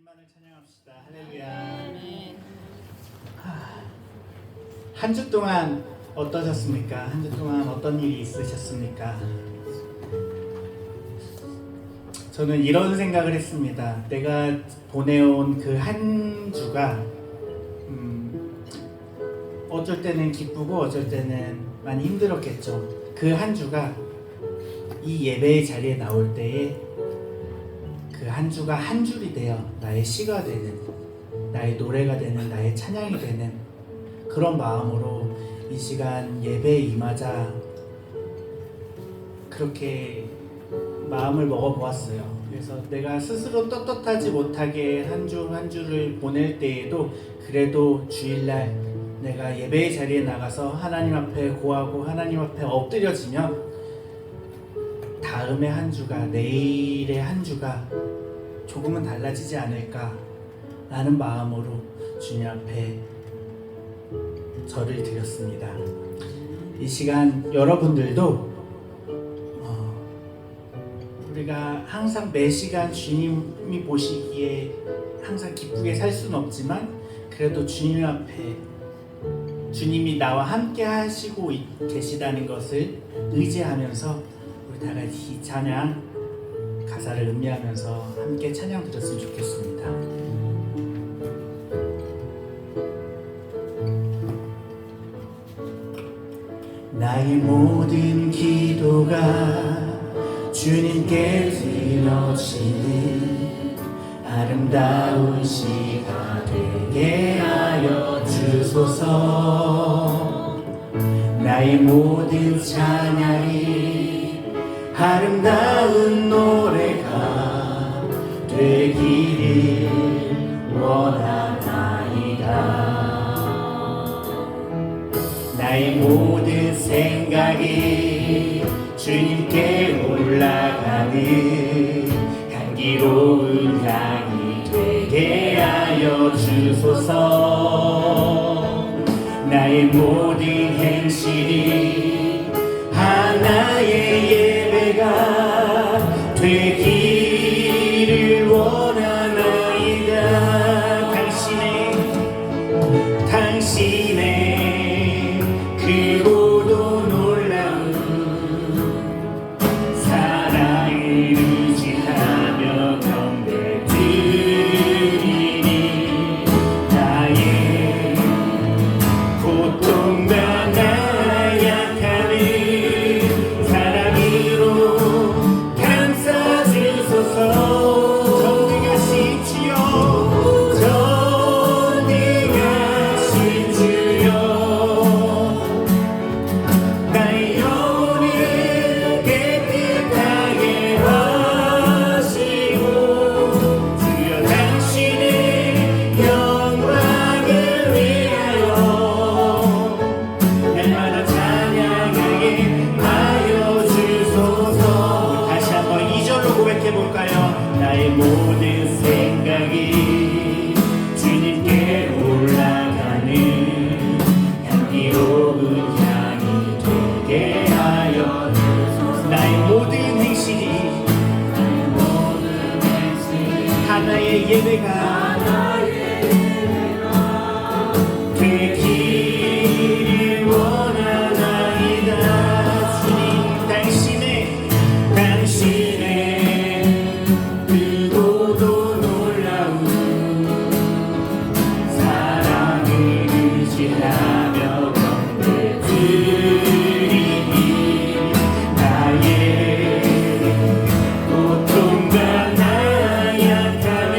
하나님만을 찬양합시다. 할렐루야. 한 주 동안 어떠셨습니까? 한 주 동안 어떤 일이 있으셨습니까? 저는 이런 생각을 했습니다. 내가 보내온 그 한 주가 어쩔 때는 기쁘고 어쩔 때는 많이 힘들었겠죠. 그 한 주가 이 예배의 자리에 나올 때에 그 한 주가 한 줄이 되어 나의 시가 되는, 나의 노래가 되는, 나의 찬양이 되는 그런 마음으로 이 시간 예배에 임하자 그렇게 마음을 먹어보았어요. 그래서 내가 스스로 떳떳하지 못하게 한 주 한 주를 보낼 때에도 그래도 주일날 내가 예배의 자리에 나가서 하나님 앞에 고하고 하나님 앞에 엎드려지면 다음의 한 주가, 내일의 한 주가 조금은 달라지지 않을까 라는 마음으로 주님 앞에 절을 드렸습니다. 이 시간 여러분들도 우리가 항상 매 시간 주님이 보시기에 항상 기쁘게 살 수는 없지만 그래도 주님 앞에 주님이 나와 함께 하시고 계시다는 것을 의지하면서 우리 다 같이 찬양 가사를 음미하면서 함께 찬양 드렸으면 좋겠습니다. 나의 모든 기도가 주님께 드려지는 아름다운 시가 되게 하여 주소서. 나의 모든 찬양이 아름다운 노래가 되기를 원하나이다. 나의 모든 생각이 주님께 올라가는 향기로운 향이 되게 하여 주소서. 나의 모든 행실이 하나의 예배가 되기를 원하나이다. 당신의 크고도 놀라운 사랑을 의지하며 경배드리니 나의 고통과 나약함을 사랑으로 감싸주소서. 전능하신 주여, 전능하신 주여, 나의 영혼을 깨끗하게 하시고 주여 당신의 영광을 위하여 날마다 찬양하게 하여 주소서. 다시 한번 2절로 고백해 볼까요? 나의 모든 생각이 주님께 올라가는 향기로운 향이 되게 하여 주소서. 나의 모든 행실이 하나의 예배가 되기를 원하나이다. 주님 당신의 크고도 놀라운 사랑을 의지하며 경배드리니 나의 고통과 나약함을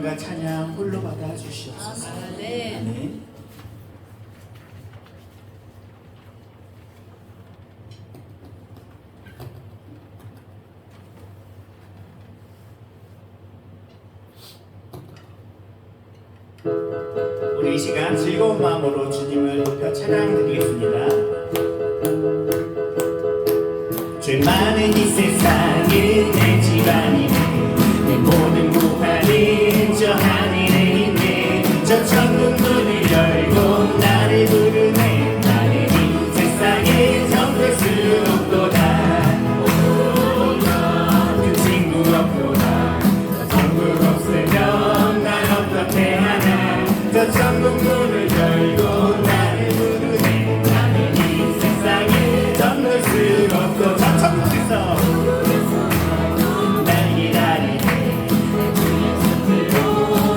영광과 찬양 홀로 받아 주시옵소서. 네. 아멘. 우리 이 시간 즐거운 마음으로 주님을 높여 찬양드리겠습니다. 죄 많은 이 세상은 내 집안이네, 내 모든 무한은 저 하늘에 있네. 저 천국 문을 열고 나를 부르네. 나는 이 세상에 정될 수 없도다. 그 친구 없도다. 천국 없으면 난 어떻게 하나. 저 천국 문을 열고 나를 부르네. 나는 이 세상에 정될 수 없도다. 저 천국에서 날 기다리네.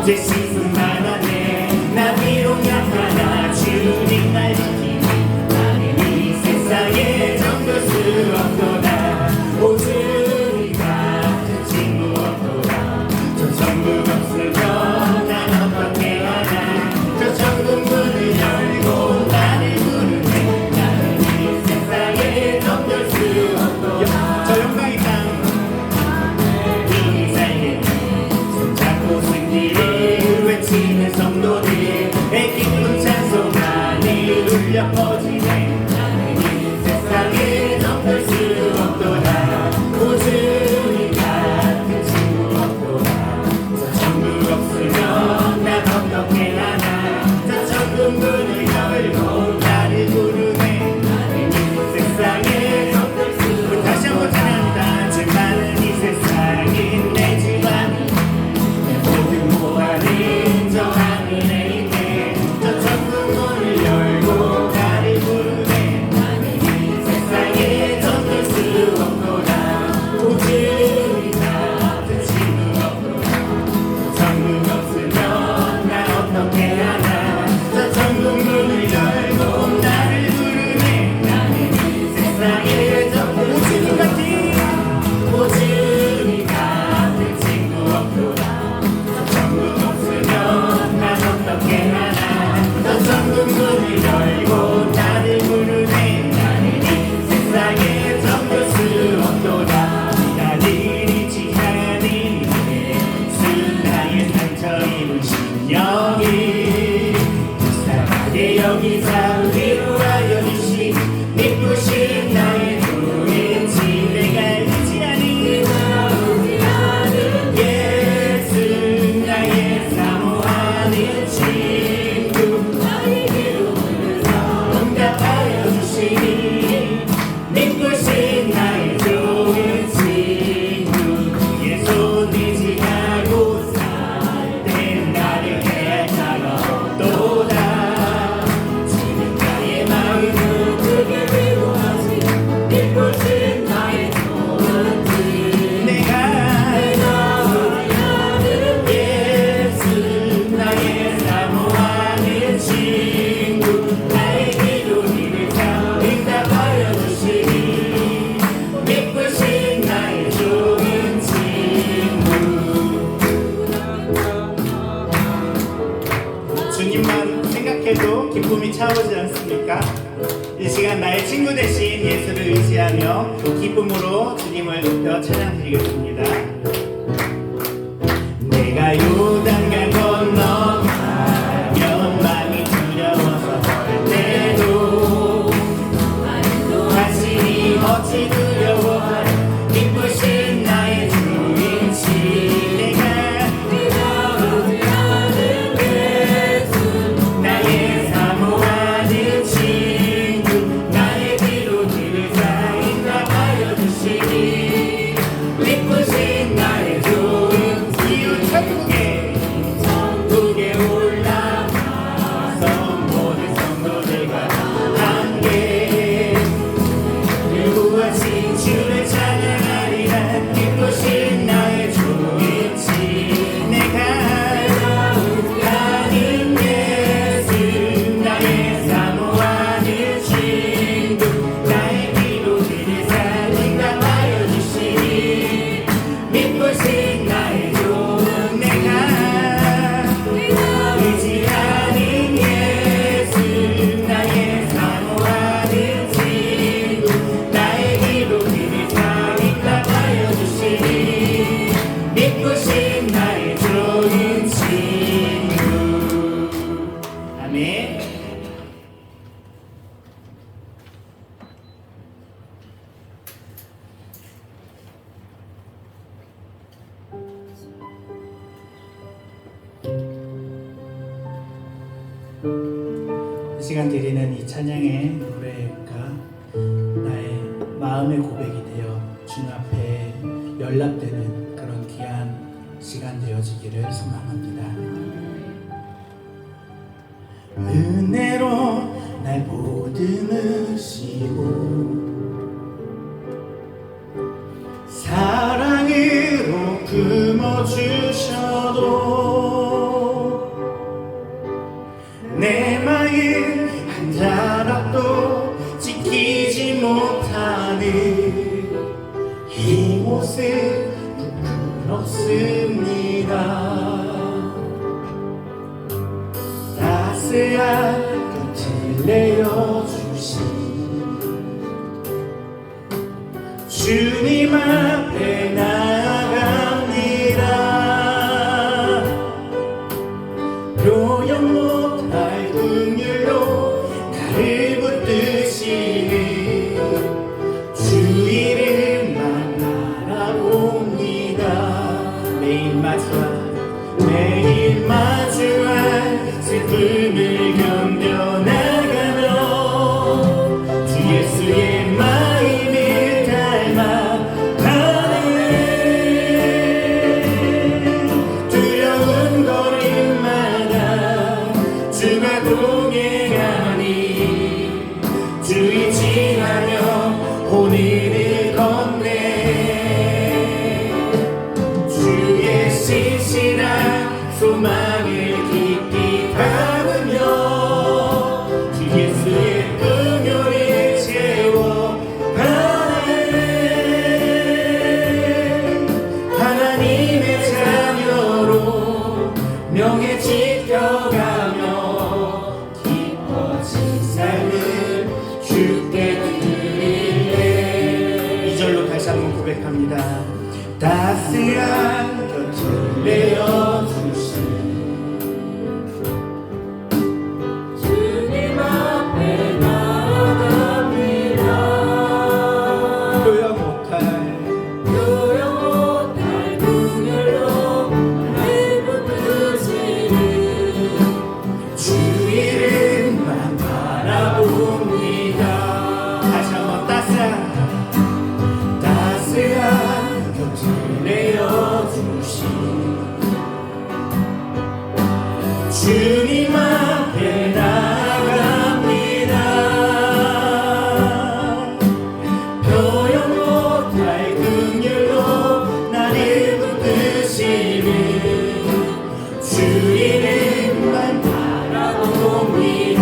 제 시선만 하네. 나 비록 약하나 주님 날 지키니. 나는 이 세상에 정될 수 없도다. 오 주님 같은 친구 없도다. 저 천국 없으면 난 어떻게 하나. 저 천국 문을 열고 나를 부르네. 나는 이 세상에 정될 수 없도다. 저 영광의 땅 이 살겠네. 손잡고 승리를 외치는 성도들, 내 기쁜 찬송만이 울려 퍼지네. 나는 이 세상에 정될 수 없도다. 오 주님 같은 친구 없도다. 저 천국 없으면 난 어떻게 하나. 저 천국 문을 열고 나를 부르네. 나는 이 세상에 정될 수 없도다. 다시 한번 찬양합니다. 죄 많은 이 세상인 내 집안이, 내 모든 무한은 저 하늘에 있네. 저 천국 문을 열고 나를 부르네. 나는 이 세상에 정될 수 없도다. 오 주님 같은 친구 없도다. 천국 없으면 난 어떻게 하나. 저 천국 문을 열고 나를 부르네. 나는 이 세상에 정될 수 없도다. 오 주님 같은 친구 없도다. 저 천국 없으면 난 어떻게 하나. 저 천국 문을 열고 나를 부르네. 나는 이 세상에 정될 수 없도다. 나를 잊지 않은 예수, 나의 상처 입은 심령이 불쌍하게 여기사 위로하여 주시. 기쁘신 나의 주인지 내가 잊지 않은 예수, 나의 사모하는 친구, 나의 기도를 응답하여 주시니. 기쁘신 나의 좋은 친구, 예수 의지하고 살 때 나를 해할 자가 없도다. 지금 나의 마음을 크게 위로하지. 기쁘신 나의 좋은 친구, 내가 의지하는 예수, 나의 사모하는 친구, 나의 기도를 다 응답하여 주시니. 기쁘신 나의 좋은 친구. 주님만 생각해도 기쁨이 차오르지 않습니까? 이 시간 나의 친구 대신 예수를 의지하며 기쁨으로 주님을 높여 찬양드리겠습니다. 내가 요단강 건너가면 마음이 두려워서 떨 때도 당신이 어찌 두려워하라. 기쁘신 나의 주인지 내가 의지하는 예수, 나의 사모하는 친구, 나의 기도들을 다 응답하여 주시니. 기쁘신 이 시간 드리는 이 찬양의 노래가 나의 마음의 고백이 되어 주님 앞에 연락되는 그런 귀한 시간 되어지기를 소망합니다. 은혜로 날 보듬으시고 사랑으로 품어주셔도 내 마음 한 자락도 지키지 못하는 이 모습 부끄럽습니다. 따스한 곁을 내어주신 주님 앞에 나아갑니다. 표현 못할 긍휼로 나를 붙드시는 주 이름만 바라봅니다. 매일 마주할 슬픔을 견뎌나가며 주 예수의 마음을 닮아가네. 두려운 걸음마다 주가 동행하니 주 의지하며 오늘을 걷네. 주의 신실한 소망을 깊이 담으며 주 예수의 긍휼을 채워가네. 하나님의 자녀로 명예 지켜가며 기뻐진 삶을 주께 드릴래. 2절로 다시 한번 고백합니다. 따스한 곁을 내어주신 주님 앞에 나아갑니다. 표현 못할 긍휼로 나를 붙드시는 주 이름만 바라봅니다. 다시 한번 따스한 곁을 내어주신 주님 앞에 나아갑니다. 표현 못할 긍휼로 나를 붙드시는 주 이름만 바라봅니다.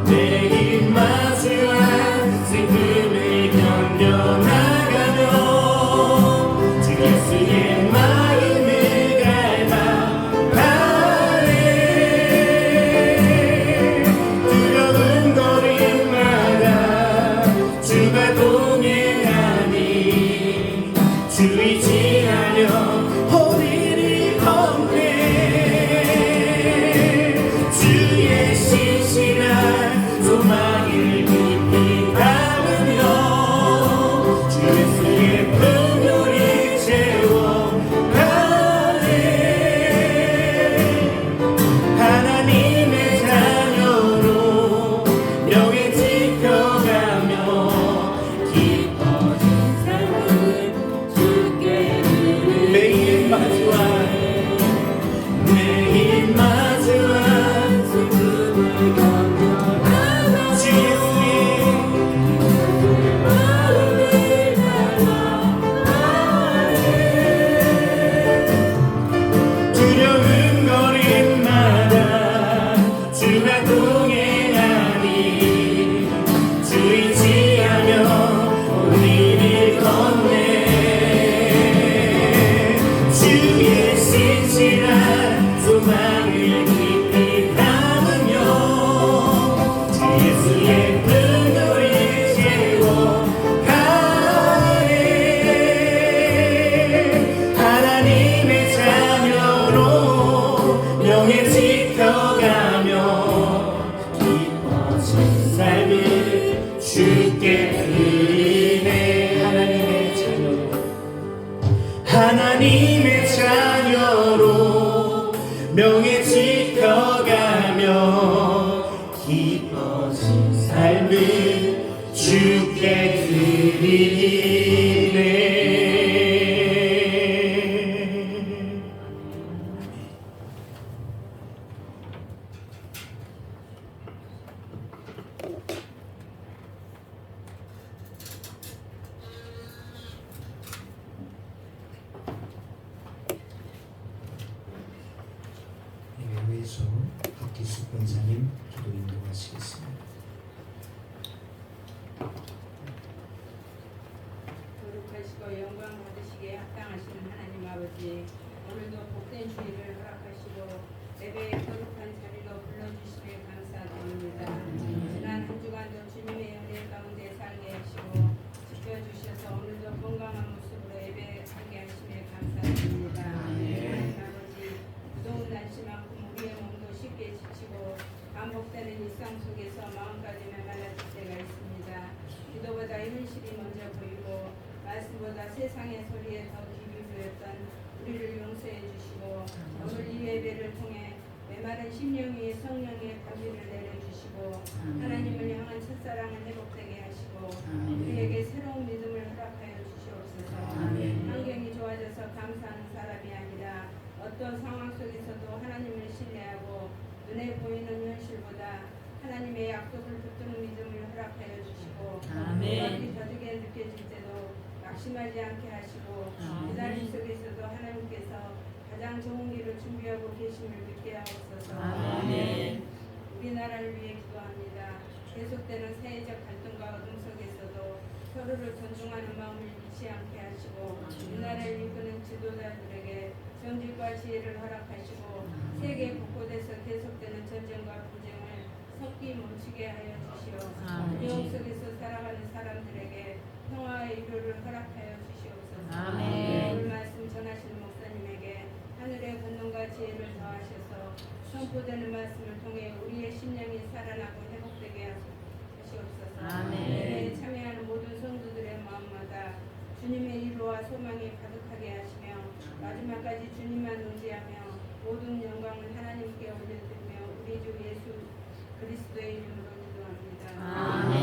매일 마주한 슬픔을 견뎌나가며 주 예수의 마음을 닮아가네. 두려운 걸음마다 주가 동행하니 주 의지하며 오늘을 걷네. 주의 신실한 소망을 깊이 담으며 주 예수의 긍휼을 채워가네. 하나님의 자녀로 명예 지켜가며 기뻐진 삶을 주께 드릴래. 매일 마주한 슬픔을 견뎌나가 주 예수의 마음을 닮아가네. 두려운 걸음마다 주가 동행하니 주 의지하며 오늘을 걷네. 주의 신실한 소망을 깊이 담으며 주 예수의 긍휼을 채워가네. 하나님의 자녀로 명예 지켜가며 기뻐진 삶을 주께 드리네. 하나님의 자녀로 명예 지켜가며 거룩하시고 영광 받으시기에 합당하시는 하나님 아버지, 오늘도 복된 주일을 허락하시고 예배의 거룩한 자리로 불러주시기에 감사드립니다. 지난 한 주간도 주님의 은혜 가운데 살게 하시고 지켜주셔서 오늘도 건강한 모습으로 예배하게 하시기에 감사드립니다. 하나님 아버지, 무더운 날씨만큼 우리의 몸도 쉽게 지치고 반복되는 일상 속에서 마음까지 메말라질 때가 있습니다. 기도보다 현실이 먼저 보이고 말씀보다 세상의 소리에 더 귀를 두였던 우리를 용서해 주시고 오늘 이 예배를 통해 메마른 심령 위에 성령의 감비를 내려주시고 하나님을 향한 첫사랑을 회복되게 하시고 우리에게 새로운 믿음을 허락하여 주시옵소서. 환경이 좋아져서 감사하는 사람이 아니라 어떤 상황 속에서도 하나님을 신뢰하고 눈에 보이는 현실보다 하나님의 약속을 붙드는 믿음을 허락하여 주시고 아멘. 더디게 느껴질 때도 낙심하지 않게 하시고 기다림 속에서도 하나님께서 가장 좋은 길을 준비하고 계심을 믿게 하옵소서. 아멘. 우리나라를 위해 기도합니다. 계속되는 사회적 갈등과 어둠 속에서도 서로를 존중하는 마음을 잃지 않게 하시고 이 나라를 이끄는 지도자들에게 정직과 지혜를 허락하시고 세계 곳곳에서 계속되는 전쟁과 분쟁을 섞기 멈추게 하여 주시오. 두려움 속에서 살아가는 사람들에게 평화의 위로를 허락하여 주시옵소서. 아멘. 오늘 말씀 전하시는 목사님에게 하늘의 권능과 지혜를 더하셔서 선포되는 말씀을 통해 우리의 심령이 살아나고 회복되게 하시옵소서. 아멘. 예배에 참여하는 모든 성도들의 마음마다 주님의 위로와 소망이 가득하게 하시며 마지막까지 주님만 의지하며 모든 영광을 하나님께 올려드리며 우리 주 예수 그리스도의 이름으로 기도합니다. 아멘.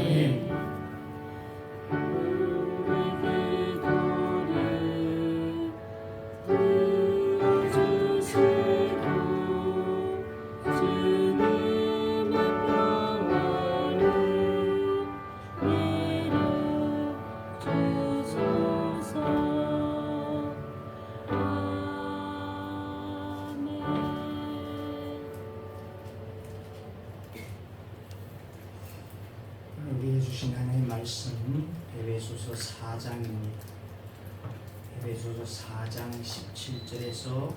우리에게 주신 하나님의 말씀 에베소서 4장입니다. 에베소서 4장 17절에서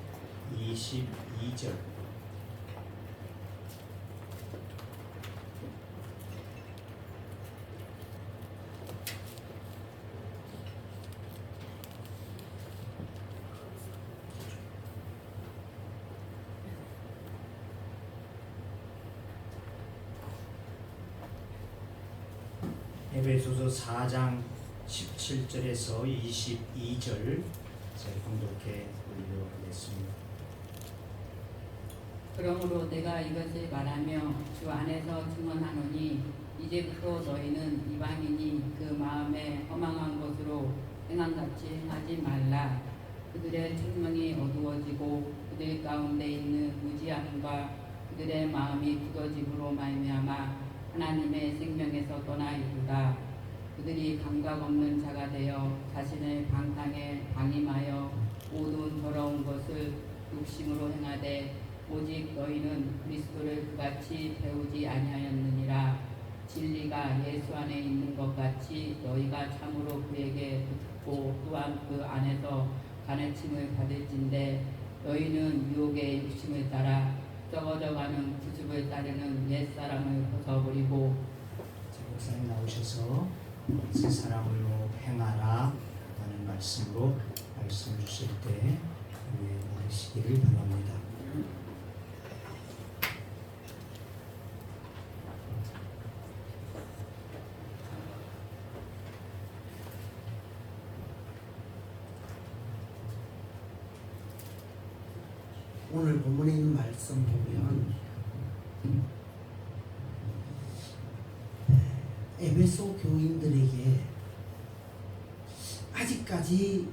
22절. 에베소서 4장 17절에서 22절 제가 공독해 보도록 하겠습니다. 그러므로 내가 이것을 말하며 주 안에서 증언하노니 이제부터 너희는 이방인이 그 마음에 허망한 것으로 행함같이 행하지 말라. 그들의 생명이 어두워지고 그들 가운데 있는 무지함과 그들의 마음이 굳어짐으로 말미암아 하나님의 생명에서 떠나 이르다. 그들이 감각 없는 자가 되어 자신을 방탕에 방임하여 모든 더러운 것을 욕심으로 행하되 오직 너희는 그리스도를 그같이 배우지 아니하였느니라. 진리가 예수 안에 있는 것 같이 너희가 참으로 그에게 붙고 또한 그 안에서 가르침을 받을진대 너희는 유혹의 욕심을 따라 썩어져가는 구습을 따르는 옛사람을 벗어버리고 목사님 나오셔서 새 사람으로 행하라 라는 말씀으로 말씀 주실 때 받으시기를 바랍니다. 오늘 본문에 있는 말씀 보면 에베소 교인들에게 아직까지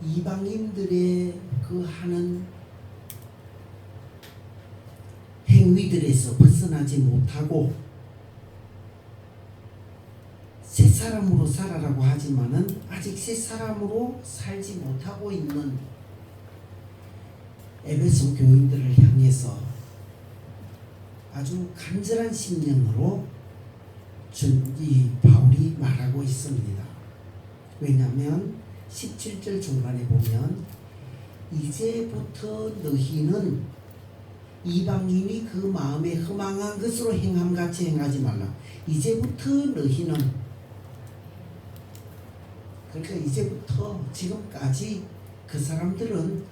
이방인들의 그 하는 행위들에서 벗어나지 못하고 새 사람으로 살아라고 하지만은 아직 새 사람으로 살지 못하고 있는 에베소 교인들을 향해서 아주 간절한 심령으로 이 바울이 말하고 있습니다. 왜냐하면 17절 중간에 보면 이제부터 너희는 이방인이 그 마음에 허망한 것으로 행함같이 행하지 말라. 이제부터 너희는, 그러니까 이제부터 지금까지 그 사람들은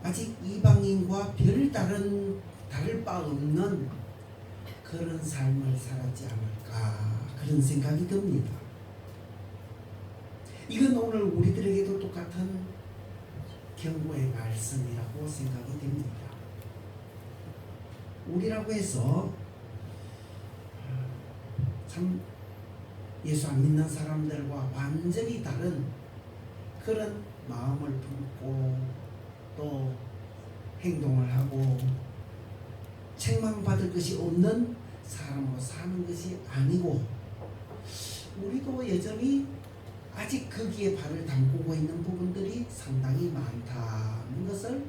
아직 이방인과 다를 바 없는 그런 삶을 살았지 않을까, 그런 생각이 듭니다. 이건 오늘 우리들에게도 똑같은 경고의 말씀이라고 생각이 됩니다. 우리라고 해서 참 예수 안 믿는 사람들과 완전히 다른 그런 마음을 품고 또 행동을 하고 책망받을 것이 없는 사람으로 사는 것이 아니고, 우리도 여전히 아직 거기에 발을 담그고 있는 부분들이 상당히 많다는 것을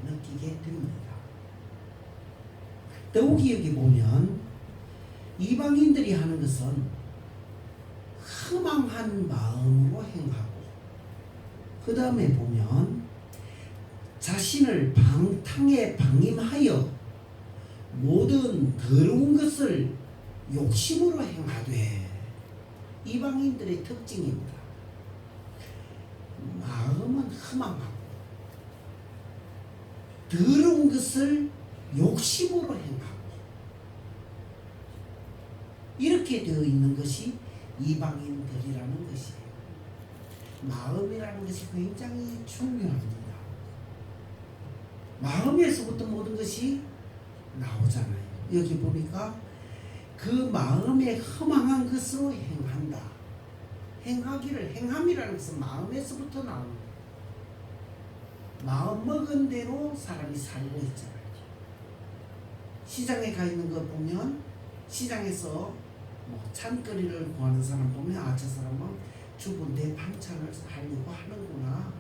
느끼게 됩니다. 더욱이 여기 보면 이방인들이 하는 것은 허망한 마음으로 행하고, 그 다음에 보면 자신을 방탕에 방임하여 모든 더러운 것을 욕심으로 행하되, 이방인들의 특징입니다. 마음은 허망하고 더러운 것을 욕심으로 행하고, 이렇게 되어 있는 것이 이방인들이라는 것이에요. 마음이라는 것이 굉장히 중요합니다. 마음에서부터 모든 것이 나오잖아요. 여기 보니까 그 마음에 허망한 것으로 행한다. 행함이라는 것은 마음에서부터 나오는 거예요. 마음 먹은 대로 사람이 살고 있잖아요. 시장에 가 있는 거 보면, 시장에서 찬거리를 구하는 사람 보면, 저 사람은 주부인데 반찬을 하려고 하는구나.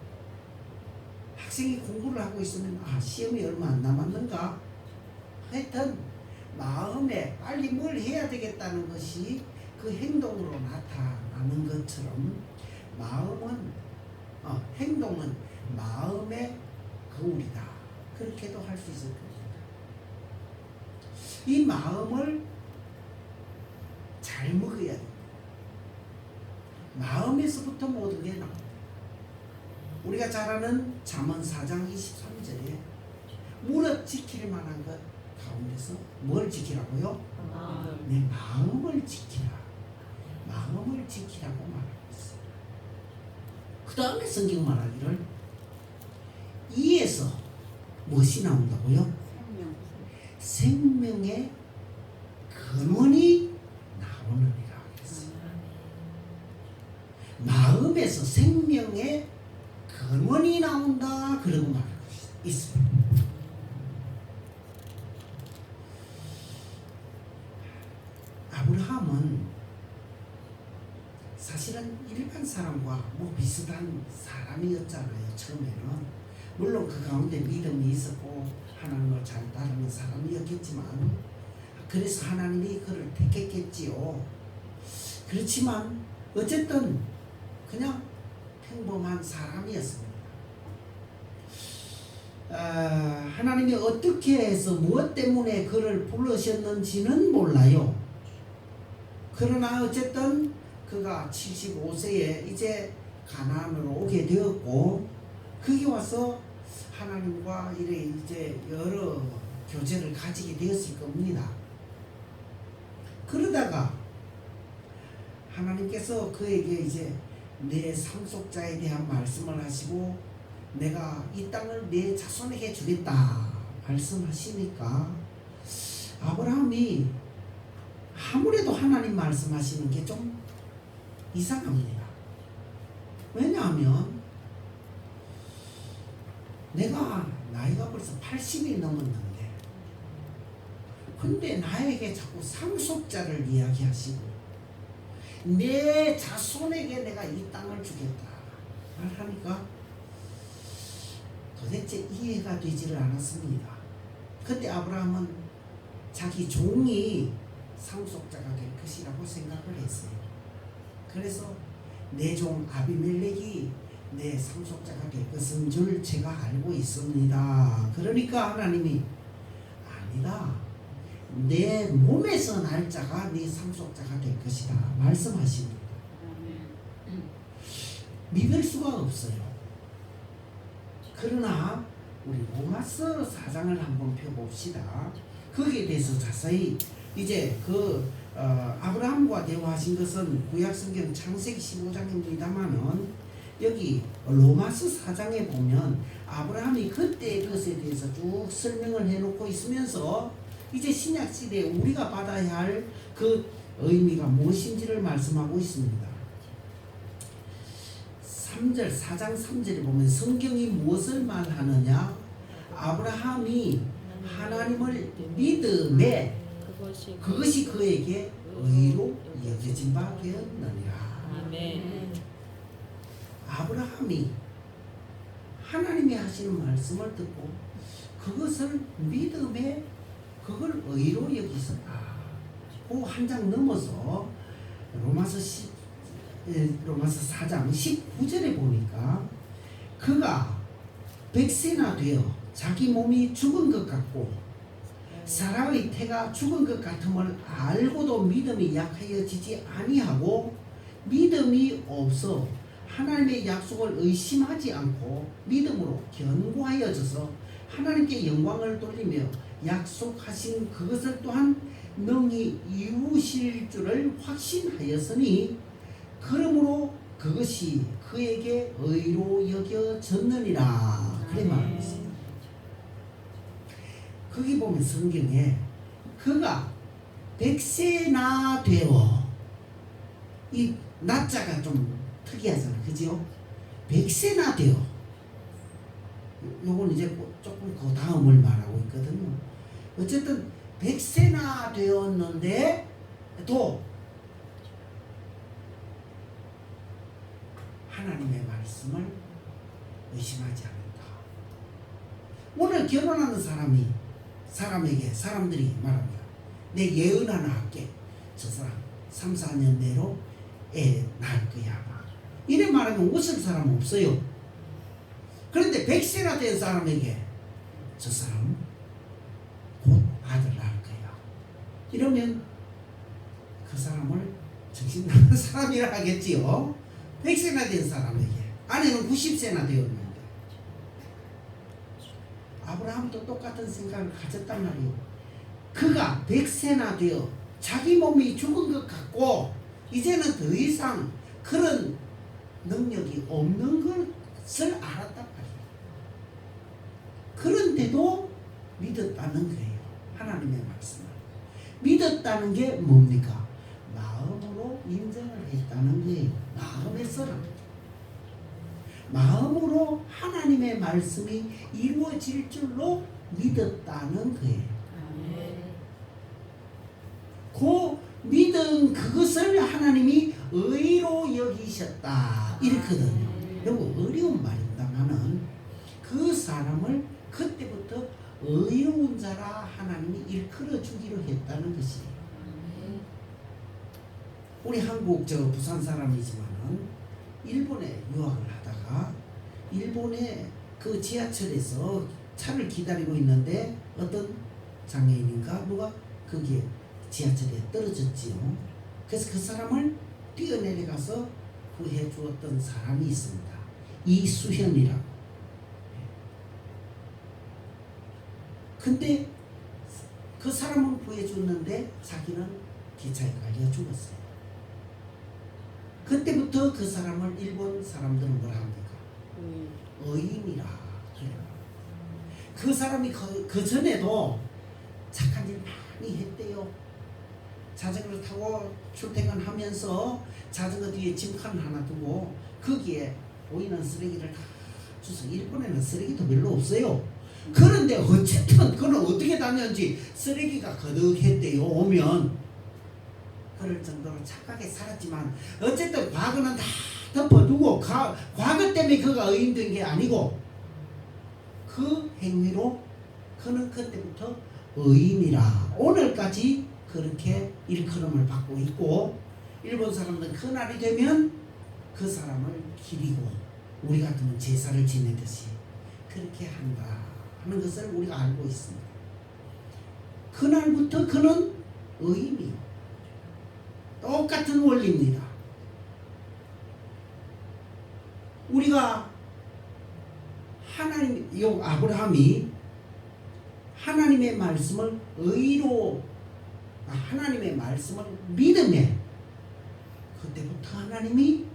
학생이 공부를 하고 있으면 시험이 얼마 안 남았는가. 하여튼 마음에 빨리 뭘 해야 되겠다는 것이 그 행동으로 나타나는 것처럼, 행동은 마음의 거울이다. 그렇게도 할 수 있을 겁니다. 이 마음을 잘 먹어야 됩니다. 마음에서부터 모든 게 나옵니다. 우리가 잘 아는 잠언 4장 23절에 무릇 지킬 만한 것 가운데서 뭘 지키라고요? 내 마음을 지키라. 마음을 지키라고 말하고 있어요. 그 다음에 성경 말하기를 이에서 무엇이 나온다고요? 생명의 근원이 나오느니라 그랬어요. 마음에서 생명의 근원이 나온다, 그러고 말하고 있습니다. 아브라함은 사실은 일반 사람과 비슷한 사람이었잖아요. 처음에는 물론 그 가운데 믿음이 있었고 하나님을 잘 따르는 사람이었겠지만, 그래서 하나님이 그를 택했겠지요. 그렇지만 어쨌든 그냥 평범한 사람이었습니다. 하나님이 어떻게 해서 무엇 때문에 그를 부르셨는지는 몰라요. 그러나 어쨌든 그가 75세에 이제 가나안으로 오게 되었고, 거기 와서 하나님과 이제 여러 교제를 가지게 되었을 겁니다. 그러다가 하나님께서 그에게 이제 내 상속자에 대한 말씀을 하시고, 내가 이 땅을 내 자손에게 주겠다 말씀하시니까, 아브라함이 아무래도 하나님 말씀하시는 게 좀 이상합니다. 왜냐하면 내가 나이가 벌써 80이 넘었는데, 근데 나에게 자꾸 상속자를 이야기하시고 내 자손에게 내가 이 땅을 주겠다 말하니까 도대체 이해가 되지를 않았습니다. 그때 아브라함은 자기 종이 상속자가 될 것이라고 생각을 했어요. 그래서 내 종 아비멜렉이 내 상속자가 될 것인 줄 제가 알고 있습니다. 그러니까 하나님이 아니다. 내 몸에서 날 자가 네 상속자가 될 것이다 말씀하십니다. 믿을 수가 없어요. 그러나 우리 로마서 4장을 한번 펴봅시다. 거기에 대해서 자세히 이제 아브라함과 대화하신 것은 구약성경 창세기 15장입니다만은 여기 로마서 4장에 보면 아브라함이 그때의 것에 대해서 쭉 설명을 해놓고 있으면서 이제 신약시대에 우리가 받아야 할 그 의미가 무엇인지를 말씀하고 있습니다. 3절 4장 3절에 보면 성경이 무엇을 말하느냐? 아브라함이 하나님을 믿음에 그것이 그에게 의로 여겨진 바 되었느니라. 아멘. 아브라함이 하나님이 하시는 말씀을 듣고 그것을 믿음에 그걸 의로 여기셨다. 그 한 장 넘어서 로마서 4장 19절에 보니까 그가 100세나 되어 자기 몸이 죽은 것 같고 사라의 태가 죽은 것 같음을 알고도 믿음이 약하여지지 아니하고 믿음이 없어 하나님의 약속을 의심하지 않고 믿음으로 견고하여져서 하나님께 영광을 돌리며 약속하신 그것을 또한 능히 이루실 줄을 확신하였으니 그러므로 그것이 그에게 의로 여겨졌느니라. 그래 말합니다. 거기 보면 성경에 그가 100세나 되어 이 나자가 좀 특이하잖아. 그죠? 100세나 되어 요건 이제 조금 그 다음을 말하고 있거든요. 어쨌든 100세나 되었는데 또 하나님의 말씀을 의심하지 않는다. 오늘 결혼하는 사람들이 말합니다. 내 예언 하나 할게. 저 사람 3, 4년 내로 애 낳을 거야. 이래 말하면 웃을 사람 없어요. 그런데 100세나 된 사람에게 저 사람 곧 아들 낳을 거야. 이러면 그 사람을 정신 나간 사람이라 하겠지요. 100세나 된 사람에게 아내는 90세나 되었는데 아브라함도 똑같은 생각을 가졌단 말이에요. 그가 100세나 되어 자기 몸이 죽은 것 같고 이제는 더 이상 그런 능력이 없는 것을 알았단 말이에요. 그런데도 믿었다는 거예요. 하나님의 말씀을 믿었다는 게 뭡니까? 마음으로 인정을 했다는 거예요. 마음에서는 마음으로 하나님의 말씀이 이루어질 줄로 믿었다는 거예요. 그 믿은 그것을 하나님이 의로 여기셨다 이렇거든요. 여러분 어려운 말입니다만은 그 사람을 그때부터 의로운 자라 하나님이 일컬어 주기로 했다는 것이에요. 우리 한국 부산 사람이지만은 일본에 유학을 하다가 일본의 그 지하철에서 차를 기다리고 있는데 어떤 장애인인가 누가 거기에 지하철에 떨어졌지요. 그래서 그 사람을 뛰어내려가서 구해 주었던 사람이 있습니다. 이수현이라고. 근데 그 사람은 구해줬는데 자기는 기차에 깔려 죽었어요. 그때부터 그 사람을 일본 사람들은 뭐라 합니까? 의인이라. 그 사람이 그 전에도 착한 일 많이 했대요. 자전거를 타고 출퇴근하면서 자전거 뒤에 짐칸 하나 두고 거기에 보이는 쓰레기를 다 주서 일본에는 쓰레기도 별로 없어요. 그런데 어쨌든 그는 어떻게 다녔는지 쓰레기가 거득했대요. 오면 그럴 정도로 착하게 살았지만 어쨌든 과거는 다 덮어두고 과거 때문에 그가 의인된 게 아니고 그 행위로 그는 그때부터 의인이라 오늘까지 그렇게 일컬음을 받고 있고, 일본 사람들은 그날이 되면 그 사람을 기리고 우리 같으면 제사를 지내듯이 그렇게 한다 하는 것을 우리가 알고 있습니다. 그날부터 그는 의인이요. 똑같은 원리입니다. 우리가 아브라함이 하나님의 말씀을 하나님의 말씀을 믿으면 그때부터 하나님이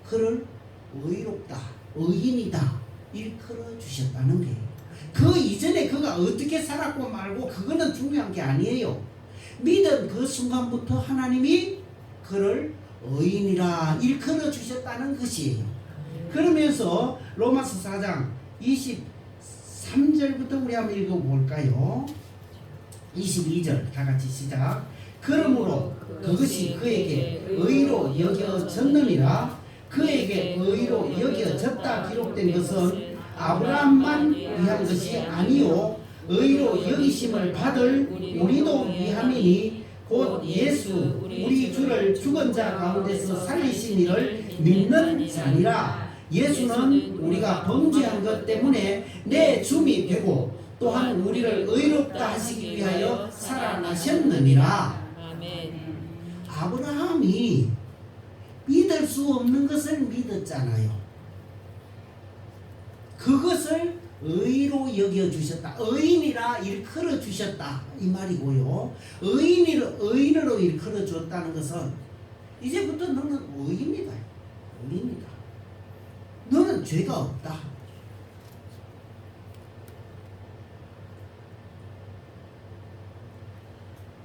그를 의롭다, 의인이다 일컬어 주셨다는 거예요. 그 이전에 그가 어떻게 살았고 말고 그거는 중요한 게 아니에요. 믿은 그 순간부터 하나님이 그를 의인이라 일컬어 주셨다는 것이에요. 그러면서 로마서 4장 23절부터 우리 한번 읽어볼까요? 22절 다 같이 시작. 그러므로 그것이 그에게 의로 여겨졌느니라. 그에게 의로 여겨졌다 기록된 것은 아브라함만 위한 것이 아니요 의로 여기심을 받을 우리도 위함이니 곧 예수 우리 주를 죽은 자 가운데서 살리신 이를 믿는 자니라. 예수는 우리가 범죄한 것 때문에 내 줌이 되고 또한 우리를 의롭다 하시기 위하여 살아나셨느니라. 아멘. 아브라함이 믿을 수 없는 것을 믿었잖아요. 그것을 의로 여겨주셨다. 의인이라 일컬어 주셨다. 이 말이고요. 의인으로 일컬어 줬다는 것은 이제부터 너는 의인이다. 의인이다. 너는 죄가 없다.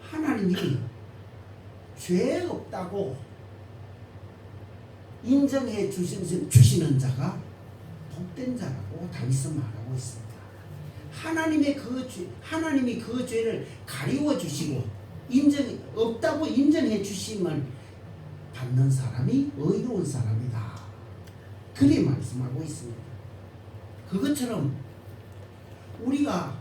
하나님이 죄 없다고 인정해 주시는 자가 복된 자라고 다윗은 말하고 있습니다. 하나님이 그 죄를 가리워 주시고 없다고 인정해 주심을 받는 사람이 의로운 사람이다. 그리 말씀하고 있습니다. 그것처럼 우리가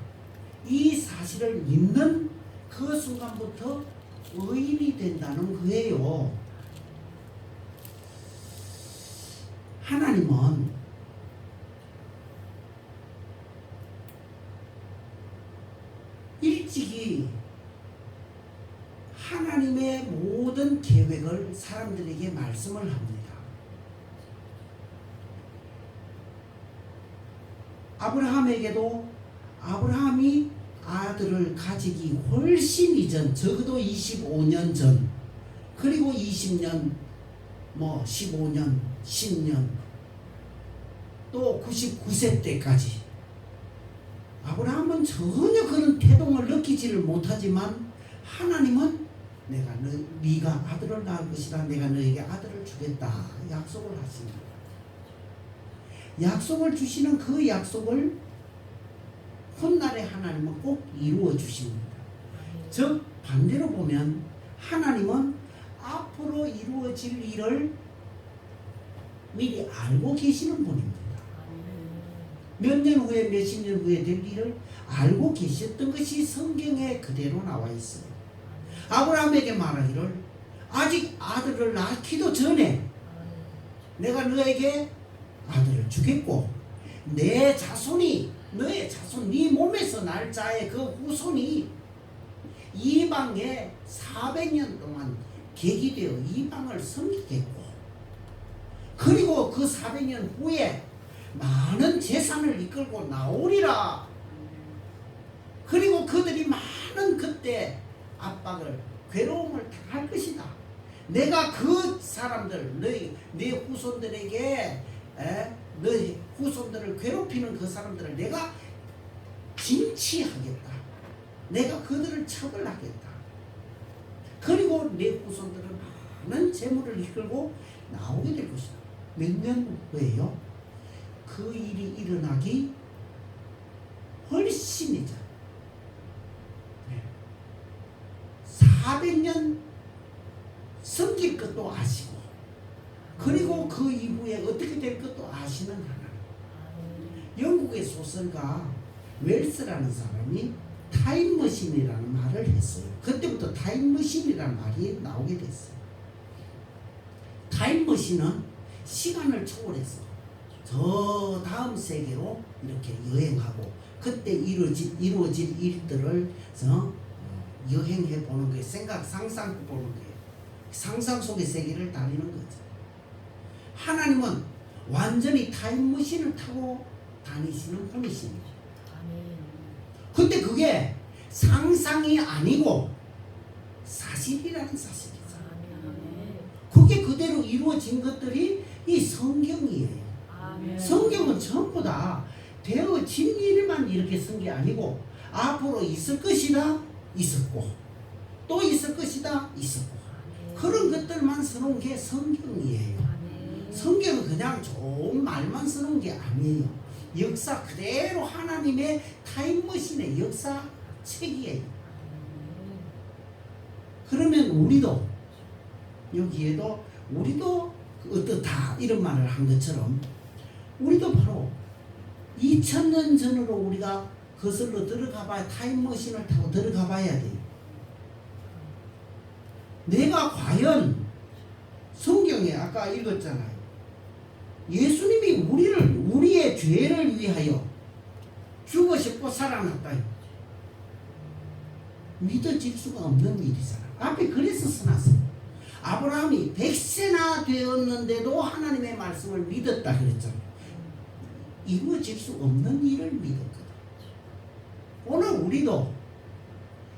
이 사실을 믿는 그 순간부터 의인이 된다는 거예요. 하나님은 일찍이 하나님의 모든 계획을 사람들에게 말씀을 합니다. 아브라함에게도 아브라함이 아들을 가지기 훨씬 이전, 적어도 25년 전, 그리고 20년, 15년, 10년, 또 99세 때까지 아브라함은 전혀 그런 태동을 느끼지를 못하지만 하나님은 네가 아들을 낳을 것이다. 내가 너에게 아들을 주겠다. 약속을 하십니다. 약속을 주시는 그 약속을 훗날에 하나님은 꼭 이루어 주십니다. 즉 반대로 보면 하나님은 앞으로 이루어질 일을 미리 알고 계시는 분입니다. 몇 년 후에 몇십 년 후에 될 일을 알고 계셨던 것이 성경에 그대로 나와 있어요. 아브라함에게 말하기를 아직 아들을 낳기도 전에 내가 너에게 아들을 주겠고 내 자손이 너의 자손 네 몸에서 날 자의 그 후손이 이방에 400년 동안 계기되어 이방을 섬기겠고 그리고 그 400년 후에 많은 재산을 이끌고 나오리라. 그리고 그들이 많은 그때 압박을 괴로움을 당할 것이다. 내가 그 사람들 네 후손들에게 너희 후손들을 괴롭히는 그 사람들을 내가 진치하겠다. 내가 그들을 처벌하겠다. 그리고 내 후손들은 많은 재물을 이끌고 나오게 될 것이다. 몇 년 후에요? 그 일이 일어나기 훨씬 이전 400년 섬길 것도 아시고 그리고 그 이후에 어떻게 될 것도 아시는 하나님. 영국의 소설가 웰스라는 사람이 타임머신이라는 말을 했어요. 그때부터 타임머신이라는 말이 나오게 됐어요. 타임머신은 시간을 초월해서 저 다음 세계로 이렇게 여행하고 그때 이루어질 일들을 여행해 보는 거예요. 상상 보는 거예요. 상상 속의 세계를 다니는 거죠. 하나님은 완전히 타임머신을 타고 다니시는 분이십니다. 근데 그게 상상이 아니고 사실이라는 사실이죠. 그게 그대로 이루어진 것들이 이 성경이에요. 성경은 전부 다 되어진 일만 이렇게 쓴 게 아니고 앞으로 있을 것이다 있었고 또 있을 것이다 있었고 그런 것들만 써놓은 게 성경이에요. 성경은 그냥 좋은 말만 써놓은 게 아니에요. 역사 그대로 하나님의 타임머신의 역사 책이에요. 그러면 우리도 여기에도 우리도 어떻다 이런 말을 한 것처럼 우리도 바로 2000년 전으로 우리가 거슬러 들어가 봐야 타임머신을 타고 들어가 봐야 돼요. 내가 과연 성경에 아까 읽었잖아요. 예수님이 우리의 죄를 위하여 죽으셨고 살아났다. 믿어질 수가 없는 일이잖아. 앞에 그래서 써놨어. 아브라함이 100세나 되었는데도 하나님의 말씀을 믿었다 그랬잖아. 이루어질 수 없는 일을 믿었거든. 오늘 우리도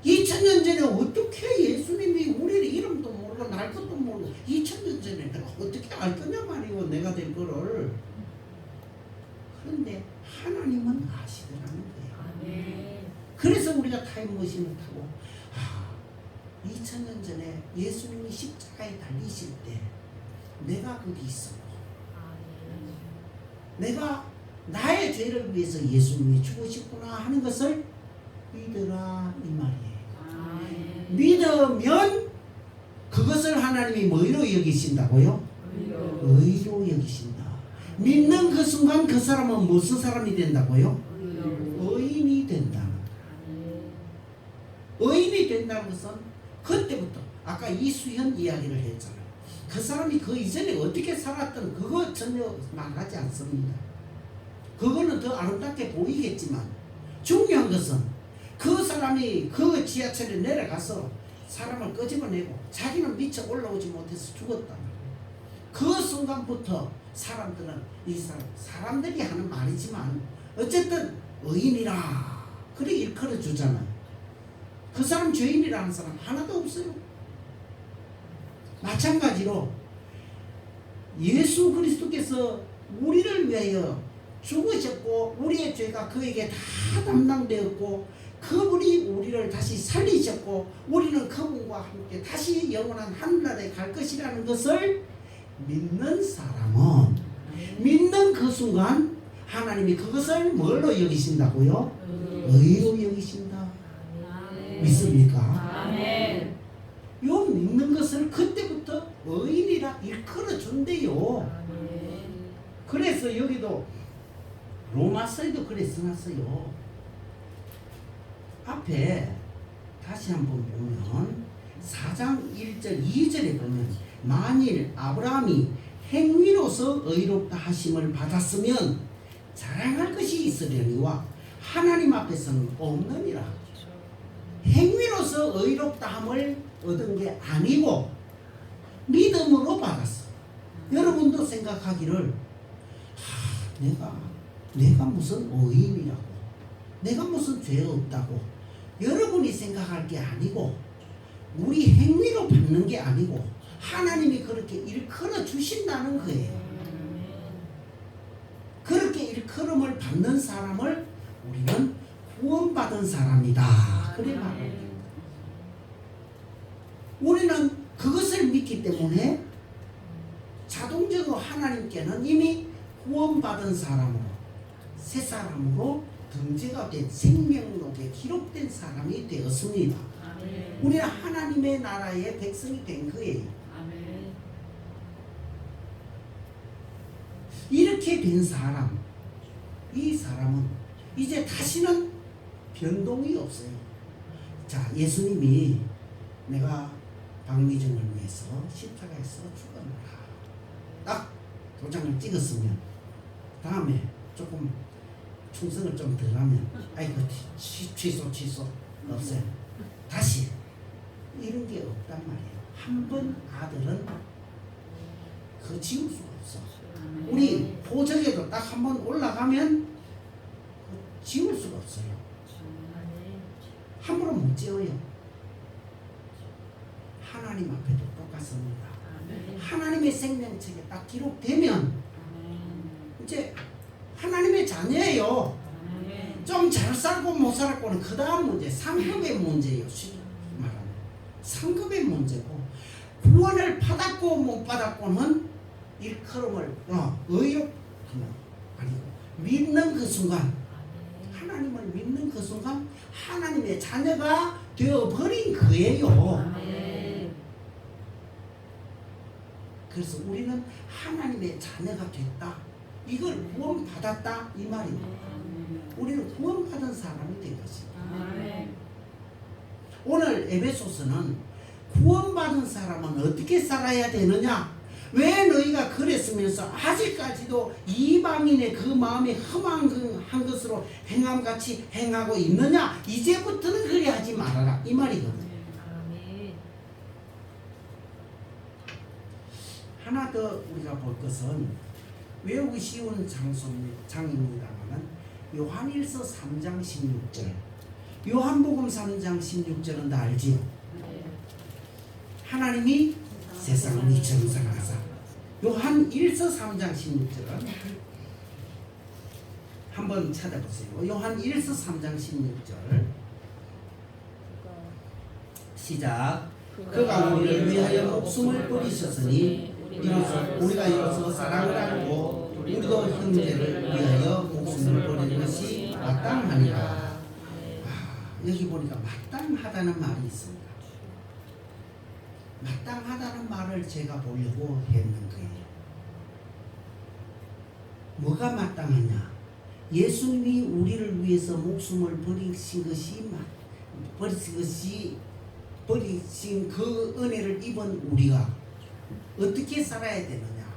2000년 전에 어떻게 예수님이 우리의 이름도 모르고 날 것도 모르고 2000년 전에 내가 어떻게 알 거냐 말이오 내가 될 거를. 그런데 하나님은 아시더라는 거예요. 그래서 우리가 타임머신을 타고 2000년 전에 예수님이 십자가에 달리실 때 내가 거기 있었고 내가 나의 죄를 위해서 예수님이 죽으셨구나 하는 것을 믿으라 이 말이에요. 믿으면 그것을 하나님이 뭐로 여기신다고요? 의로 여기신다. 믿는 그 순간 그 사람은 무슨 사람이 된다고요? 의인이 된다. 의인이 된다는 것은 그때부터 아까 이수현 이야기를 했잖아요. 그 사람이 그 이전에 어떻게 살았던 그거 전혀 말하지 않습니다. 그거는 더 아름답게 보이겠지만 중요한 것은 그 사람이 그 지하철에 내려가서 사람을 끄집어내고 자기는 미쳐 올라오지 못해서 죽었다. 그 순간부터 사람들은 사람들이 하는 말이지만 어쨌든 의인이라 그래 일컬어 주잖아요. 그 사람 죄인이라는 사람 하나도 없어요. 마찬가지로 예수 그리스도께서 우리를 위하여 죽으셨고 우리의 죄가 그에게 다 담당되었고 그분이 우리를 다시 살리셨고 우리는 그분과 함께 다시 영원한 하늘나라에 갈 것이라는 것을 믿는 사람은 믿는 그 순간 하나님이 그것을 뭘로 여기신다고요? 의로 여기신다. 믿습니까? 요 믿는 것을 그때부터 의인이라 일컬어 준대요. 그래서 여기도 로마서에도 그래 써놨어요. 앞에 다시 한번 보면 4장 1절 2절에 보면 만일 아브라함이 행위로서 의롭다 하심을 받았으면 자랑할 것이 있으려니와 하나님 앞에서는 없느니라. 행위로서 의롭다함을 얻은 게 아니고 믿음으로 받았어. 여러분도 생각하기를 내가 무슨 의인이라고 내가 무슨 죄 없다고 여러분이 생각할 게 아니고 우리 행위로 받는 게 아니고 하나님이 그렇게 일컬어 주신다는 거예요. 그렇게 일컬음을 받는 사람을 우리는 구원받은 사람이다. 그래 말해요. 우리는 그것을 믿기 때문에 자동적으로 하나님께는 이미 구원받은 사람으로 새 사람으로 등재가 된 생명록에 기록된 사람이 되었습니다. 우리는 하나님의 나라의 백성이 된 거예요. 이렇게 된 사람, 이 사람은 이제 다시는 변동이 없어요. 자, 예수님이 내가 박미정을 위해서 십자가에서 죽었노라. 딱 도장을 찍었으면 다음에 조금 충성을 좀 덜하면 아이고 취소 없어요. 다시 이런 게 없단 말이에요. 한 번 아들은 그 지울 수가 없어. 우리 보정에도 딱 한 번 올라가면 지울 수가 없어요. 함부로 못 지어요. 하나님 앞에도 똑같습니다. 하나님의 생명책에 딱 기록되면 이제 하나님의 자녀예요. 좀 잘 살고 못 살았고는 그 다음 문제, 상급의 문제예요. 쉽게 말하면 상급의 문제고, 구원을 받았고 못 받았고는 일컬음을 의롭구나 아니고, 믿는 그 순간, 하나님을 믿는 그 순간 하나님의 자녀가 되어버린 거예요. 그래서 우리는 하나님의 자녀가 됐다, 이걸 구원받았다 이 말입니다. 우리는 구원받은 사람이 된 것입니다. 오늘 에베소서는 구원받은 사람은 어떻게 살아야 되느냐, 왜 너희가 그랬으면서 아직까지도 이방인의 그 마음에 흠한 것으로 행함같이 행하고 있느냐, 이제부터는 그리 하지 말아라 이 말이거든요. 하나 더 우리가 볼 것은 외우기 쉬운 장입니다만 요한일서 3장 16절, 요한복음 3장 16절은 다 알지요. 하나님이 세상을 이처럼 사랑하사. 요한일서 3장 16절은 한번 찾아보세요. 요한일서 3장 16절 시작. 그가 우리를 위하여 목숨을 버리셨으니 우리가 이로써 사랑을 알고 우리도 형제를 위하여 목숨을 버리는 것이 마땅하니라. 여기 보니까 마땅하다는 말이 있습니다. 마땅하다는 말을 제가 보려고 했는 거예요. 뭐가 마땅하냐? 예수님이 우리를 위해서 목숨을 버리신 그 은혜를 입은 우리가 어떻게 살아야 되느냐?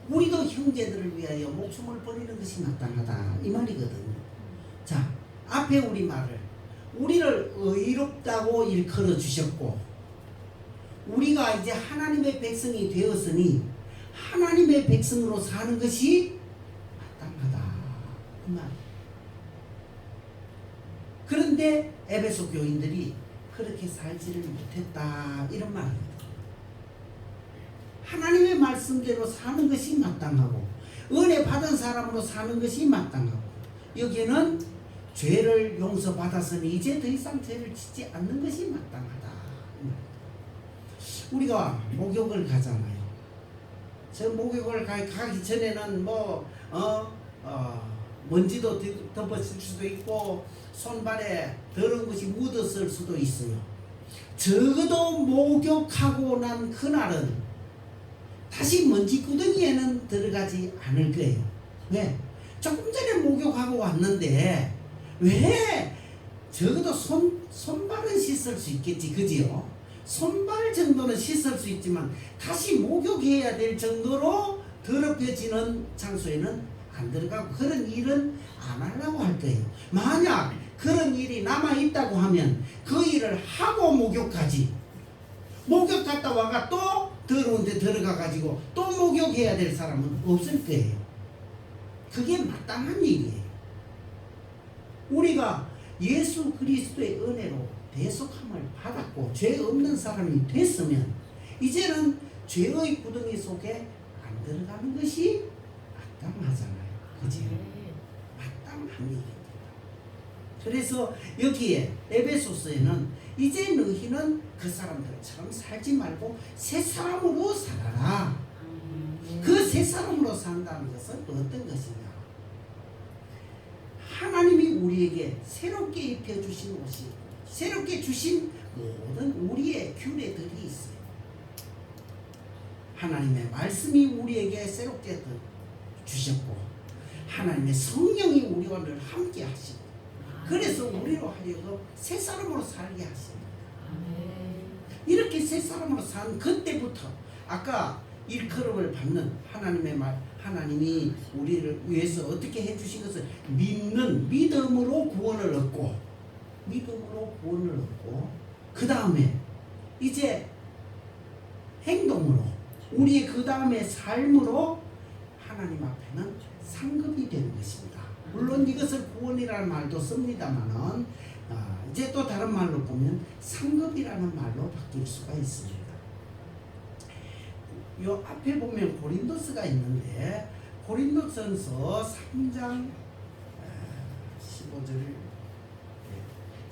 우리도 형제들을 위하여 목숨을 버리는 것이 마땅하다 이 말이거든요. 자, 앞에 우리를 의롭다고 일컬어 주셨고, 우리가 이제 하나님의 백성이 되었으니 하나님의 백성으로 사는 것이 마땅하다 이 말. 그런데 에베소 교인들이 그렇게 살지를 못했다 이런 말입니다. 하나님의 말씀대로 사는 것이 마땅하고 은혜 받은 사람으로 사는 것이 마땅하고, 여기에는 죄를 용서받았으니 이제 더 이상 죄를 짓지 않는 것이 마땅하다. 우리가 목욕을 가잖아요. 저 목욕을 가기 전에는 먼지도 덮었을 수도 있고 손발에 더러운 것이 묻었을 수도 있어요. 적어도 목욕하고 난 그날은 다시 먼지구덩이에는 들어가지 않을 거예요. 왜? 조금 전에 목욕하고 왔는데 왜? 적어도 손발은 씻을 수 있겠지, 그지요? 손발 정도는 씻을 수 있지만 다시 목욕해야 될 정도로 더럽혀지는 장소에는 안 들어가고 그런 일은 안 하려고 할 거예요. 만약 그런 일이 남아있다고 하면 그 일을 하고 목욕하지, 목욕 갔다 와가 또 더러운 데 들어가 가지고 또 목욕해야 될 사람은 없을 거예요. 그게 마땅한 일이에요. 우리가 예수 그리스도의 은혜로 대속함을 받았고 죄 없는 사람이 됐으면 이제는 죄의 구덩이 속에 안 들어가는 것이 마땅하잖아요. 그지? 마땅한 일입니다. 그래서 여기에 에베소서에는 이제 너희는 그 사람들처럼 살지 말고 새 사람으로 살아라. 그 새 사람으로 산다는 것은 어떤 것이냐? 하나님이 우리에게 새롭게 입혀주신 옷이, 새롭게 주신 모든 우리의 규례들이 있어요. 하나님의 말씀이 우리에게 새롭게 주셨고 하나님의 성령이 우리와 늘 함께 하시고 그래서 우리로 하여금 새 사람으로 살게 하십니다. 아멘. 이렇게 새 사람으로 산 그때부터 아까 일컬음을 받는 하나님의 말, 하나님이 우리를 위해서 어떻게 해주신 것을 믿는 믿음으로 구원을 얻고, 믿음으로 구원을 얻고, 그 다음에 이제 행동으로, 우리의 그 다음에 삶으로 하나님 앞에는 상급이 되는 것입니다. 물론 이것을 구원이라는 말도 씁니다만은 이제 또 다른 말로 보면 상급이라는 말로 바뀔 수가 있습니다. 요 앞에 보면 고린도서가 있는데 고린도전서 3장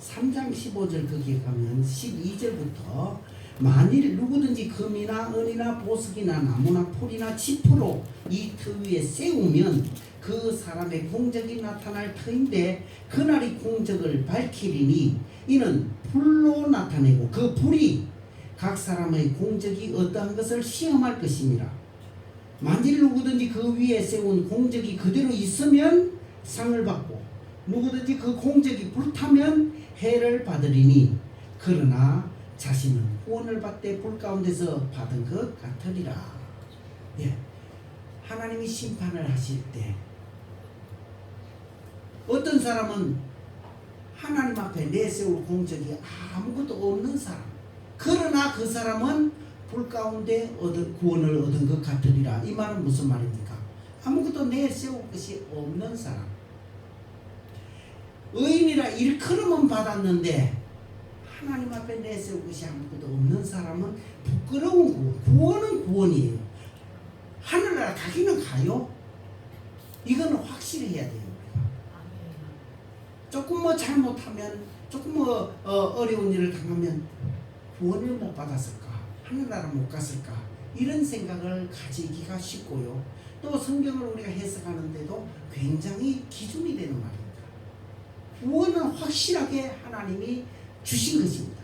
15절 거기에 가면 12절부터 만일 누구든지 금이나 은이나 보석이나 나무나 풀이나 지푸로 이 터 위에 세우면 그 사람의 공적이 나타날 터인데 그날이 공적을 밝히리니 이는 불로 나타내고 그 불이 각 사람의 공적이 어떠한 것을 시험할 것입니다. 만일 누구든지 그 위에 세운 공적이 그대로 있으면 상을 받고 누구든지 그 공적이 불타면 해를 받으리니 그러나 자신은 구원을 받되 불 가운데서 받은 것 같으리라. 예. 하나님이 심판을 하실 때 어떤 사람은 하나님 앞에 내세울 공적이 아무것도 없는 사람, 그러나 그 사람은 불 가운데 구원을 얻은 것 같으리라. 이 말은 무슨 말입니까? 아무것도 내세울 것이 없는 사람, 의인이라 일컬음은 받았는데 하나님 앞에 내세울 것이 아무것도 없는 사람은 부끄러운 구원은 구원이에요. 하늘나라 가기는 가요. 이거는 확실히 해야 돼요. 조금 뭐 잘못하면, 조금 뭐 어려운 일을 당하면 구원을 못 받았을까, 하늘나라 못 갔을까, 이런 생각을 가지기가 쉽고요. 또 성경을 우리가 해석하는데도 굉장히 기준이 되는 말입니다. 구원은 확실하게 하나님이 주신 것입니다.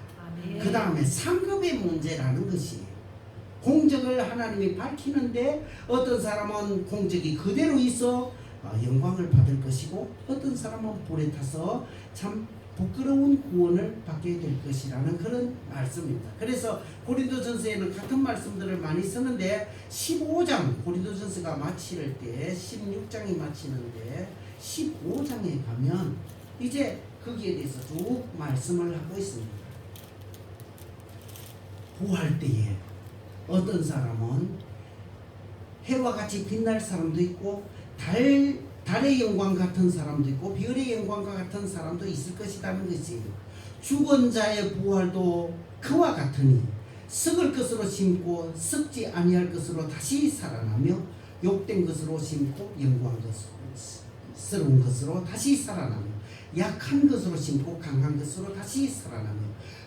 그 다음에 상급의 문제라는 것이에요. 공적을 하나님이 밝히는데 어떤 사람은 공적이 그대로 있어 영광을 받을 것이고 어떤 사람은 불에 타서 참 부끄러운 구원을 받게 될 것이라는 그런 말씀입니다. 그래서 고린도전서에는 같은 말씀들을 많이 쓰는데 15장, 고린도전서가 마칠 때 16장이 마치는데 15장에 가면 이제 거기에 대해서 쭉 말씀을 하고 있습니다. 구할 때에 어떤 사람은 해와 같이 빛날 사람도 있고 달의 영광 같은 사람도 있고 별의 영광과 같은 사람도 있을 것이라는 것이에요. 죽은 자의 부활도 그와 같으니 썩을 것으로 심고 썩지 아니할 것으로 다시 살아나며 욕된 것으로 심고 영광스러운 것으로 다시 살아나며 약한 것으로 심고 강한 것으로 다시 살아나며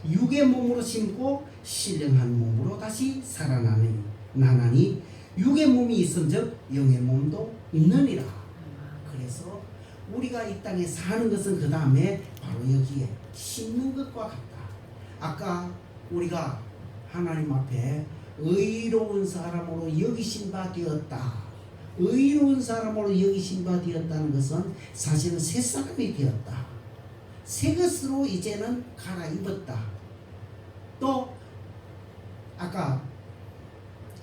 육의 몸으로 심고 신령한 몸으로 다시 살아나니 육의 몸이 있은즉 영의 몸도 있느니라. 그래서 우리가 이 땅에 사는 것은 그 다음에 바로 여기에 심는 것과 같다. 아까 우리가 하나님 앞에 의로운 사람으로 여기신 바 되었다. 의로운 사람으로 여기신 바 되었다는 것은 사실은 새 사람이 되었다. 새 것으로 이제는 갈아입었다. 또 아까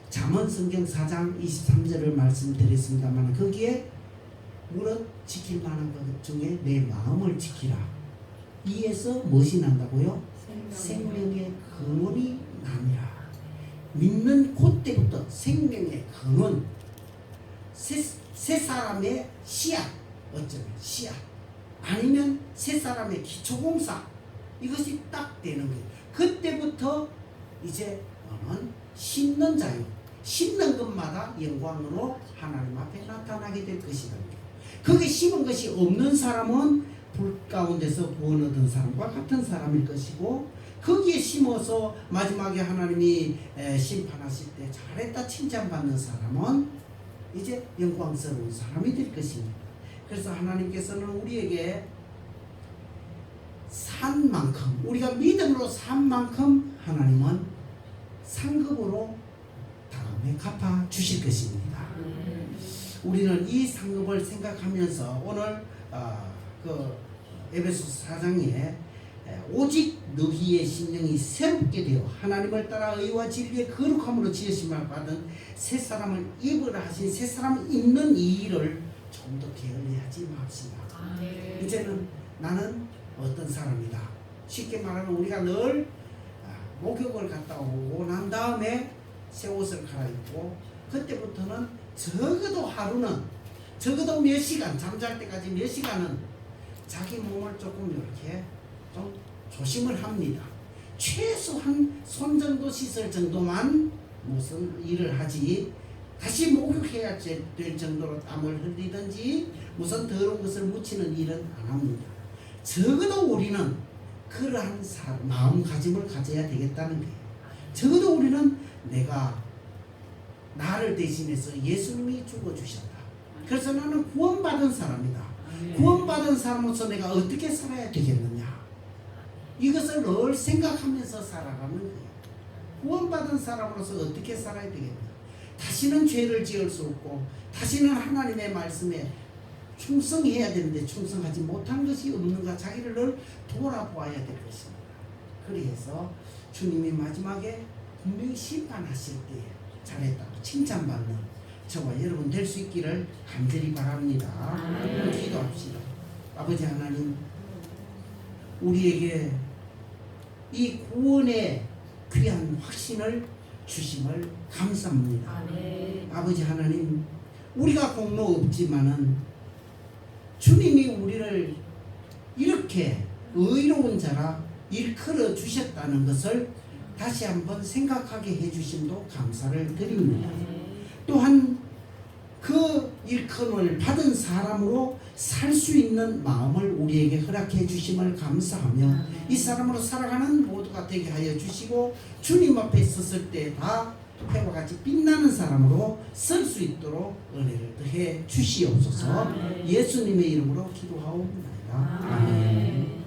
잠언성경 4장 23절을 말씀드렸습니다만 거기에 무릇 지킬 만한 것 중에 내 마음을 지키라. 이에서 무엇이 난다고요? 생명의 근원이 나니라. 믿는 그때부터 생명의 근원, 새 사람의 씨앗, 어쩌면 씨앗 아니면 새 사람의 기초공사, 이것이 딱 되는 거예요. 그때부터 이제 너는 심는 자요, 심는 것마다 영광으로 하나님 앞에 나타나게 될 것이다. 거기 심은 것이 없는 사람은 불 가운데서 구원 얻은 사람과 같은 사람일 것이고, 거기에 심어서 마지막에 하나님이 심판하실 때 잘했다 칭찬받는 사람은 이제 영광스러운 사람이 될 것입니다. 그래서 하나님께서는 우리에게 산 만큼, 우리가 믿음으로 산 만큼 하나님은 상급으로 다음에 갚아 주실 것입니다. 우리는 이 상급을 생각하면서 오늘 에베소서 4장에 오직 너희의 심령이 새롭게 되어 하나님을 따라 의와 진리의 거룩함으로 지으심을 받은 새 사람을 입으라 하신 새 사람을 입는 이 일을 좀 더 게을리하지 맙시다. 이제는 나는 어떤 사람이다. 쉽게 말하면 우리가 늘 목욕을 갔다 오고 난 다음에 새 옷을 갈아입고 그때부터는 적어도 하루는 적어도 몇 시간 잠잘 때까지 몇 시간은 자기 몸을 조금 이렇게 좀 조심을 합니다. 최소한 손 정도 씻을 정도만 무슨 일을 하지 다시 목욕해야 될 정도로 땀을 흘리든지 무슨 더러운 것을 묻히는 일은 안 합니다. 적어도 우리는 그러한 마음가짐을 가져야 되겠다는 거예요. 적어도 우리는 내가 나를 대신해서 예수님이 죽어주셨다. 그래서 나는 구원받은 사람이다. 구원받은 사람으로서 내가 어떻게 살아야 되겠느냐. 이것을 늘 생각하면서 살아가는 거예요. 구원받은 사람으로서 어떻게 살아야 되겠냐. 다시는 죄를 지을 수 없고 다시는 하나님의 말씀에 충성해야 되는데 충성하지 못한 것이 없는가 자기를 늘 돌아보아야 될 것입니다. 그래서 주님이 마지막에 분명히 심판하실 때에 잘했다고 칭찬받는 저와 여러분 될 수 있기를 간절히 바랍니다. 기도합시다. 아버지 하나님, 우리에게 이 구원의 귀한 확신을 주심을 감사합니다. 아버지 하나님, 우리가 공로 없지만은 주님이 우리를 이렇게 의로운 자라 일컬어 주셨다는 것을 다시 한번 생각하게 해주심도 감사를 드립니다. 또한 그 일컬음을 받은 사람으로 살 수 있는 마음을 우리에게 허락해 주심을 감사하며 이 사람으로 살아가는 모두가 되게 하여 주시고 주님 앞에 섰을 때 다 해와 같이 빛나는 사람으로 설 수 있도록 은혜를 더해 주시옵소서. 예수님의 이름으로 기도하옵나이다. 아멘.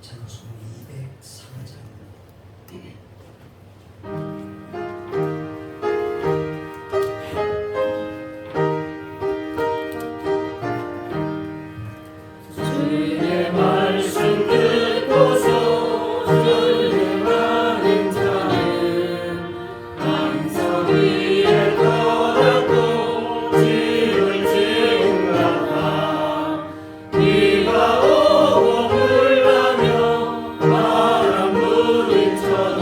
전수 204장. 주의 말씀 듣고서 순응하는 자는 반석 위에 걸었고 집을 지으라. 비가 오고 물나며 바람 부딪혀도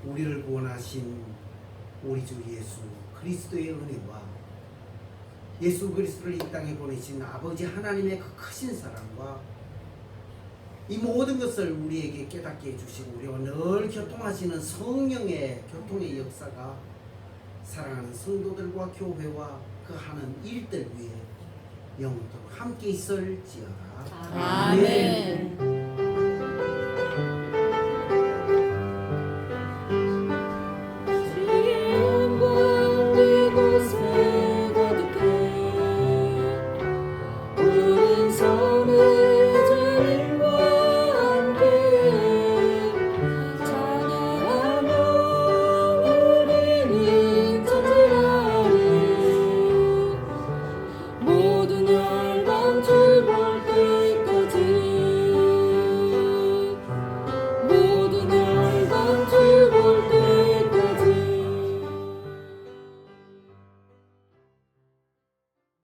우리를 구원하신 우리 주 예수 그리스도의 은혜와 예수 그리스도를 이 땅에 보내신 아버지 하나님의 그 크신 사랑과 이 모든 것을 우리에게 깨닫게 해주시고 우리와 늘 교통하시는 성령의 교통의 역사가 사랑하는 성도들과 교회와 그 하는 일들 위에 영원토록 함께 있을지어다. 아멘.